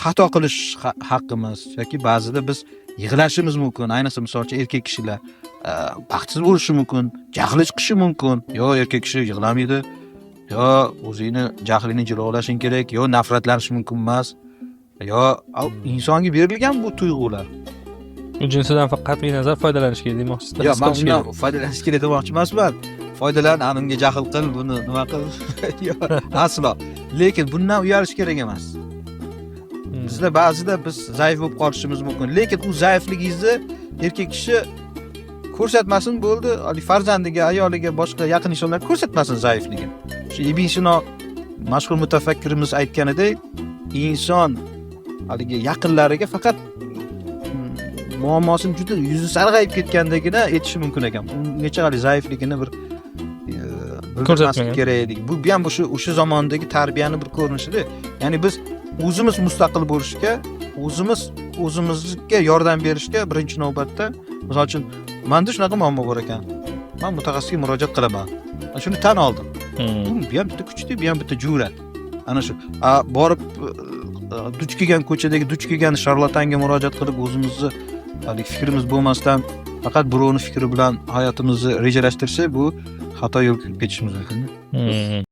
xato qilish haqqimiz yoki ba'zida biz yig'lashimiz mumkin. Ayniqsa masalan erkak kishilar baxtsiz bo'lishi mumkin, jahli chiqishi mumkin. Yo erkak kishi yig'lamaydi, yo o'zingni jahlingni jilolashing kerak, yo nafratlanish mumkin emas. Yo insonga berilgan bu tuyg'ular. U jinsidan qat'iy nazar foydalanish kerak demoqchisiz. Yo, men undan foydalanish kerak demoqchi emasman. Foydalan, unga jahl qil, buni nima qil. Yo, aslo. Lekin bundan uyalish kerak emas. Bizda ba'zida biz zaif bo'lib qolishimiz mumkin, lekin u zaifligingizni erkak kishi ko'rsatmasin bo'ldi, farzandiga, ayoliga, boshqa yaqin insonlarga ko'rsatmasin zaifligini. Shu Ibn Sino mashhur mutafakkirimiz aytganidek, inson haligi yaqinlariga faqat muammosini juda yuzi sarg'ayib ketgandagina aytishi mumkin ekan. Ungacha hali zaifligini bir ko'rsatmaslik kerak edi. Bu ham o'sha zamondagi tarbiyani bir ko'rinishida. Ya'ni biz o'zimiz mustaqil bo'lishga, o'zimizga yordam berishga birinchi navbatda, misol uchun, menda shunaqa muammo bor ekan. Men mutaxassisga murojaat qilaman. Shuni tan oldim. Bu ham bitta kuchli, bu ham bitta jur'at. Ana shu borib duch kelgan ko'chadagi duch kelgan sharlatanga murojaat qilib o'zimizni fikrimiz bo'lmasdan faqat birovning fikri bilan hayotimizni rejalashtirsak, bu xato yo'lga ketishimiz mumkin.